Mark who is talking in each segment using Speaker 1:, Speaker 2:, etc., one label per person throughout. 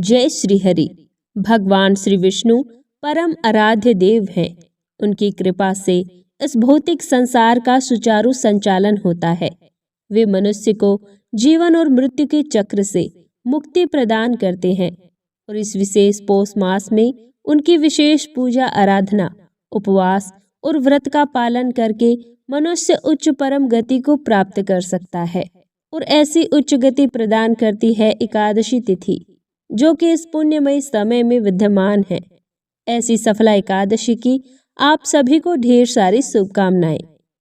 Speaker 1: जय श्री हरि। भगवान श्री विष्णु परम आराध्य देव हैं। उनकी कृपा से इस भौतिक संसार का सुचारू संचालन होता है। वे मनुष्य को जीवन और मृत्यु के चक्र से मुक्ति प्रदान करते हैं और इस विशेष पौष मास में उनकी विशेष पूजा आराधना, उपवास और व्रत का पालन करके मनुष्य उच्च परम गति को प्राप्त कर सकता है। और ऐसी उच्च गति प्रदान करती है एकादशी तिथि, जो कि इस पुण्यमय समय में विद्यमान है। ऐसी सफला एकादशी की आप सभी को ढेर सारी शुभकामनाएं।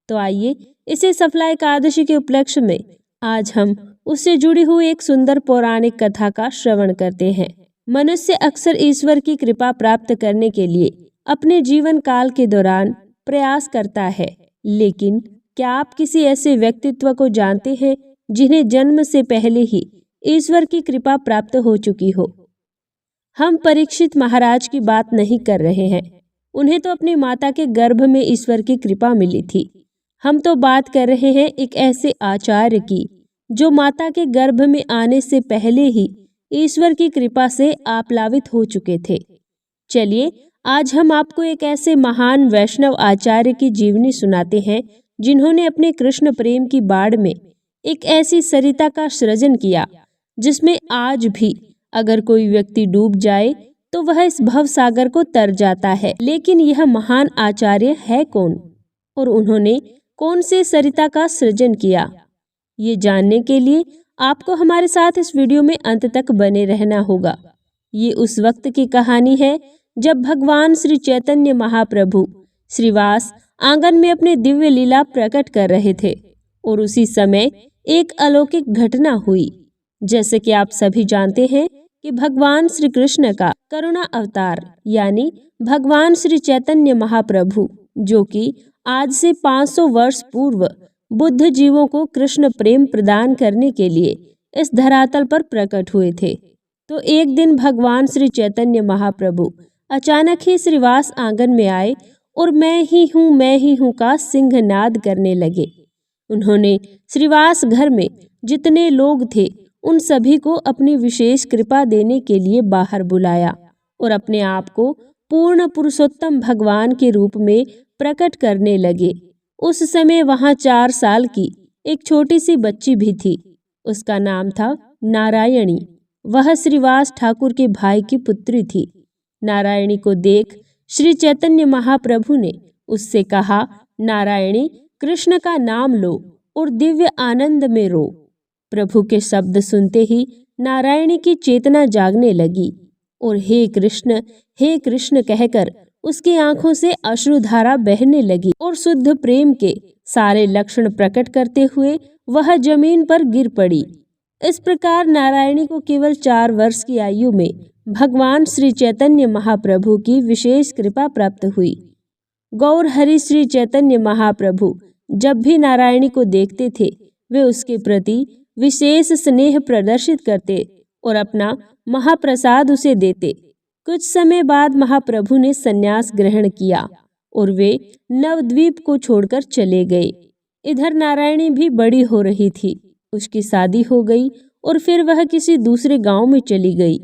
Speaker 1: तो आइए इसी सफला एकादशी के उपलक्ष्य में आज हम उससे जुड़ी हुई एक सुंदर पौराणिक कथा का श्रवण करते हैं। मनुष्य अक्सर ईश्वर की कृपा प्राप्त करने के लिए अपने जीवन काल के दौरान प्रयास करता है, लेकिन क्या आप किसी ऐसे व्यक्तित्व को जानते हैं जिन्हें जन्म से पहले ही ईश्वर की कृपा प्राप्त हो चुकी हो? हम परीक्षित महाराज की बात नहीं कर रहे हैं। उन्हें तो अपनी माता के गर्भ में ईश्वर की कृपा मिली थी। हम तो बात कर रहे हैं एक ऐसे आचार्य की जो माता के गर्भ में आने से पहले ही ईश्वर की कृपा से आप्लावित हो चुके थे। चलिए आज हम आपको एक ऐसे महान वैष्णव आचार्य की जीवनी सुनाते हैं जिन्होंने अपने कृष्ण प्रेम की बाढ़ में एक ऐसी सरिता का सृजन किया जिसमें आज भी अगर कोई व्यक्ति डूब जाए तो वह इस भव सागर को तर जाता है। लेकिन यह महान आचार्य है कौन और उन्होंने कौन से सरिता का सृजन किया, ये जानने के लिए आपको हमारे साथ इस वीडियो में अंत तक बने रहना होगा। ये उस वक्त की कहानी है जब भगवान श्री चैतन्य महाप्रभु श्रीवास आंगन में अपने दिव्य लीला प्रकट कर रहे थे और उसी समय एक अलौकिक घटना हुई। जैसे कि आप सभी जानते हैं कि भगवान श्री कृष्ण का करुणा अवतार यानी भगवान श्री चैतन्य महाप्रभु, जो कि आज से 500 वर्ष पूर्व बुद्ध जीवों को कृष्ण प्रेम प्रदान करने के लिए इस धरातल पर प्रकट हुए थे। तो एक दिन भगवान श्री चैतन्य महाप्रभु अचानक ही श्रीवास आंगन में आए और मैं ही हूँ का सिंहनाद करने लगे। उन्होंने श्रीवास घर में जितने लोग थे उन सभी को अपनी विशेष कृपा देने के लिए बाहर बुलाया और अपने आप को पूर्ण पुरुषोत्तम भगवान के रूप में प्रकट करने लगे। उस समय वहां 4 साल की एक छोटी सी बच्ची भी थी। उसका नाम था नारायणी। वह श्रीवास ठाकुर के भाई की पुत्री थी। नारायणी को देख श्री चैतन्य महाप्रभु ने उससे कहा, नारायणी, कृष्ण का नाम लो और दिव्य आनंद में रो। प्रभु के शब्द सुनते ही नारायणी की चेतना जागने लगी और हे कृष्ण कहकर उसकी आंखों से अश्रुधारा बहने लगी और शुद्ध प्रेम के सारे लक्षण प्रकट करते हुए वह जमीन पर गिर पड़ी। इस प्रकार नारायणी को केवल 4 वर्ष की आयु में भगवान श्री चैतन्य महाप्रभु की विशेष कृपा प्राप्त हुई। गौर हरि श्री चैतन्य महाप्रभु जब भी नारायणी को देखते थे वे उसके प्रति विशेष स्नेह प्रदर्शित करते और अपना महाप्रसाद उसे देते। कुछ समय बाद महाप्रभु ने संन्यास ग्रहण किया और वे नवद्वीप को छोड़कर चले गए। इधर नारायणी भी बड़ी हो रही थी। उसकी शादी हो गई और फिर वह किसी दूसरे गांव में चली गई।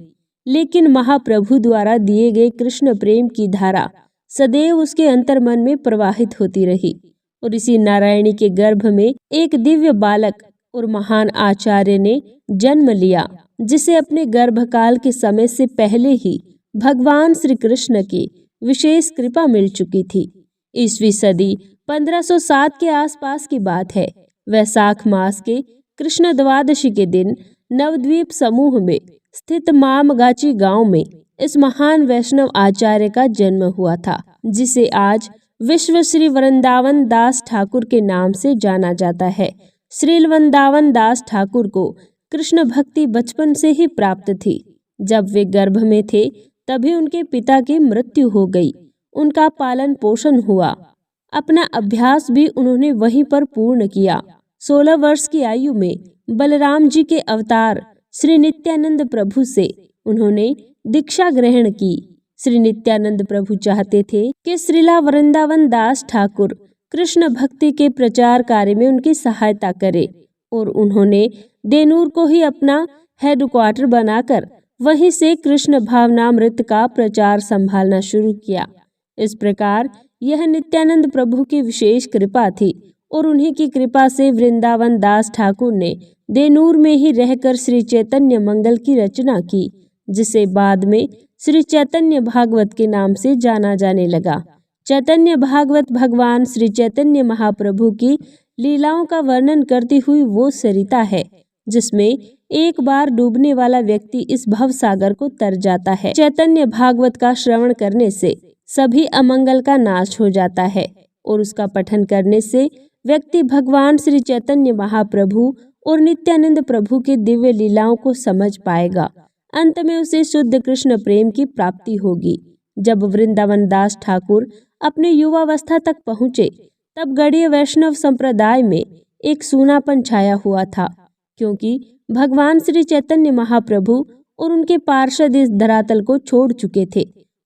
Speaker 1: लेकिन महाप्रभु द्वारा दिए गए कृष्ण प्रेम की धारा सदैव उसके अंतर्मन में प्रवाहित होती रही और इसी नारायणी के गर्भ में एक दिव्य बालक और महान आचार्य ने जन्म लिया, जिसे अपने गर्भकाल के समय से पहले ही भगवान श्री कृष्ण की विशेष कृपा मिल चुकी थी। ईस्वी सदी 1507 के आसपास की बात है। वैशाख मास के कृष्ण द्वादशी के दिन नवद्वीप समूह में स्थित मामगाची गांव में इस महान वैष्णव आचार्य का जन्म हुआ था, जिसे आज विश्व श्री वृंदावन दास ठाकुर के नाम से जाना जाता है। श्री वृंदावन दास ठाकुर को कृष्ण भक्ति बचपन से ही प्राप्त थी। जब वे गर्भ में थे तभी उनके पिता की मृत्यु हो गई। उनका पालन पोषण हुआ। अपना अभ्यास भी उन्होंने वहीं पर पूर्ण किया। 16 वर्ष की आयु में बलराम जी के अवतार श्री नित्यानंद प्रभु से उन्होंने दीक्षा ग्रहण की। श्री नित्यानंद प्रभु चाहते थे कि श्रीला वृंदावन दास ठाकुर कृष्ण भक्ति के प्रचार कार्य में उनकी सहायता करे और उन्होंने देनूर को ही अपना हेडक्वार्टर बनाकर वहीं से कृष्ण भावनामृत का प्रचार संभालना शुरू किया। इस प्रकार यह नित्यानंद प्रभु की विशेष कृपा थी और उन्हीं की कृपा से वृंदावन दास ठाकुर ने देनूर में ही रहकर श्री चैतन्य मंगल की रचना की, जिसे बाद में श्री चैतन्य भागवत के नाम से जाना जाने लगा। चैतन्य भागवत भगवान श्री चैतन्य महाप्रभु की लीलाओं का वर्णन करती हुई वो सरिता है जिसमें एक बार डूबने वाला व्यक्ति इस भव सागर को तर जाता है। चैतन्य भागवत का श्रवण करने से सभी अमंगल का नाश हो जाता है और उसका पठन करने से व्यक्ति भगवान श्री चैतन्य महाप्रभु और नित्यानंद प्रभु की दिव्य लीलाओं को समझ पाएगा। अंत में उसे शुद्ध कृष्ण प्रेम की प्राप्ति होगी। जब वृंदावन दास ठाकुर अपने युवावस्था तक पहुँचे तब गणीय वैष्णव संप्रदाय में एक सूनापन छाया हुआ था, क्योंकि भगवान श्री चैतन्य महाप्रभु और उनके पार्षद इस धरातल को छोड़ चुके थे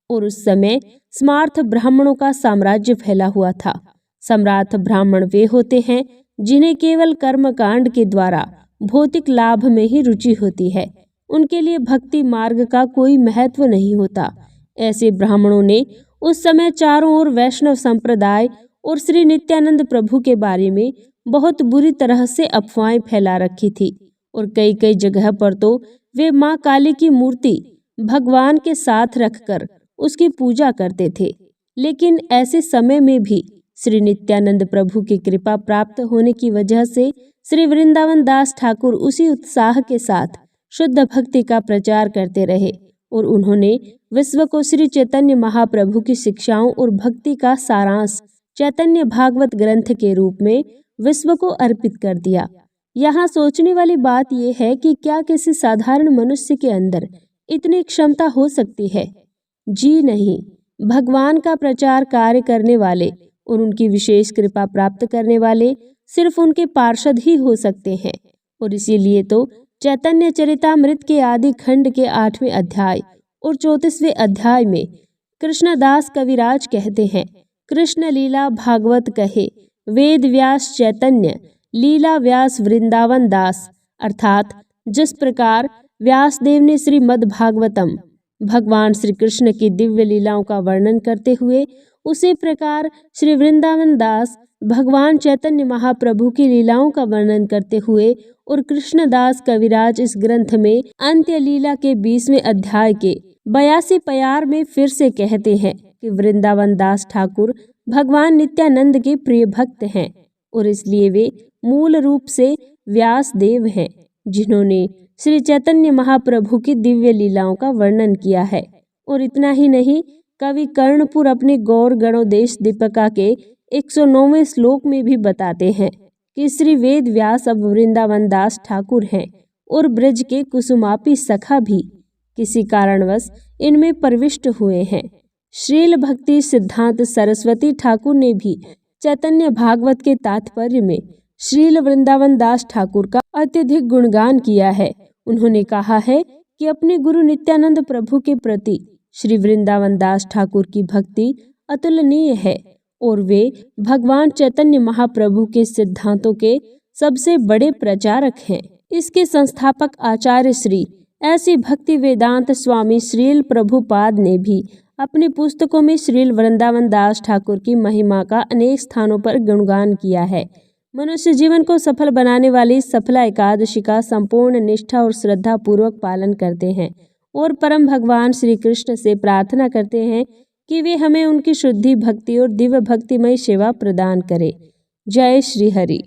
Speaker 1: और उस समय स्मार्थ ब्राह्मणों का साम्राज्य फैला हुआ था। सम्राट ब्राह्मण वे होते हैं जिन्हें केवल कर्मकांड के द्वारा भौतिक लाभ में ही रुचि होती है। उनके लिए भक्ति मार्ग का कोई महत्व नहीं होता। ऐसे ब्राह्मणों ने उस समय चारों ओर वैष्णव संप्रदाय और श्री नित्यानंद प्रभु के बारे में बहुत बुरी तरह से अफवाहें फैला रखी थी और कई कई जगह पर तो वे माँ काली की मूर्ति भगवान के साथ रखकर उसकी पूजा करते थे। लेकिन ऐसे समय में भी श्री नित्यानंद प्रभु की कृपा प्राप्त होने की वजह से श्री वृंदावन दास ठाकुर उसी उत्साह के साथ शुद्ध भक्ति का प्रचार करते रहे और उन्होंने विश्व को श्री चैतन्य महाप्रभु की शिक्षाओं और भक्ति का सारांश चैतन्य भागवत ग्रंथ के रूप में विश्व को अर्पित कर दिया। यहाँ सोचने वाली बात यह है कि क्या किसी साधारण मनुष्य के अंदर इतनी क्षमता हो सकती है? जी नहीं। भगवान का प्रचार कार्य करने वाले और उनकी विशेष कृपा प्राप्त करने वाले सिर्फ उनके पार्षद ही हो सकते हैं। और इसीलिए तो चैतन्य चरितामृत के आदि खंड के 8वें अध्याय और 34वें अध्याय में कृष्णदास कविराज कहते हैं, कृष्ण लीला भागवत कहे वेद व्यास चैतन्य लीला व्यास वृंदावन दास। अर्थात जिस प्रकार व्यासदेव ने श्रीमद् भागवतम भगवान श्री कृष्ण की दिव्य लीलाओं का वर्णन करते हुए, उसी प्रकार श्री वृंदावन दास भगवान चैतन्य महाप्रभु की लीलाओं का वर्णन करते हुए और कृष्णदास कविराज इस ग्रंथ में अंत्य लीला के 20वें अध्याय के 82 प्यार में फिर से कहते हैं कि वृंदावन दास ठाकुर भगवान नित्यानंद के प्रिय भक्त हैं और इसलिए वे मूल रूप से व्यासदेव हैं, जिन्होंने श्री चैतन्य महाप्रभु की दिव्य लीलाओं का वर्णन किया है। और इतना ही नहीं, कवि कर्णपुर अपने गौर गणोदेश दीपिका के 109वें श्लोक में भी बताते हैं कि श्री वेद व्यास अब वृंदावन दास ठाकुर हैं और ब्रज के कुसुमापी सखा भी किसी कारणवश इनमें प्रविष्ट हुए हैं। श्रील भक्ति सिद्धांत सरस्वती ठाकुर ने भी चैतन्य भागवत के तात्पर्य में श्रील वृंदावन दास ठाकुर का अत्यधिक गुणगान किया है। उन्होंने कहा है कि अपने गुरु नित्यानंद प्रभु के प्रति श्री वृंदावन दास ठाकुर की भक्ति अतुलनीय है और वे भगवान चैतन्य महाप्रभु के सिद्धांतों के सबसे बड़े प्रचारक हैं। इसके संस्थापक आचार्य श्री ऐसी भक्ति वेदांत स्वामी श्रील प्रभुपाद ने भी अपनी पुस्तकों में श्रील वृंदावन दास ठाकुर की महिमा का अनेक स्थानों पर गुणगान किया है। मनुष्य जीवन को सफल बनाने वाली सफला एकादशी का संपूर्ण निष्ठा और श्रद्धा पूर्वक पालन करते हैं और परम भगवान श्री कृष्ण से प्रार्थना करते हैं कि वे हमें उनकी शुद्धि भक्ति और दिव्य भक्तिमय सेवा प्रदान करें। जय श्री हरि।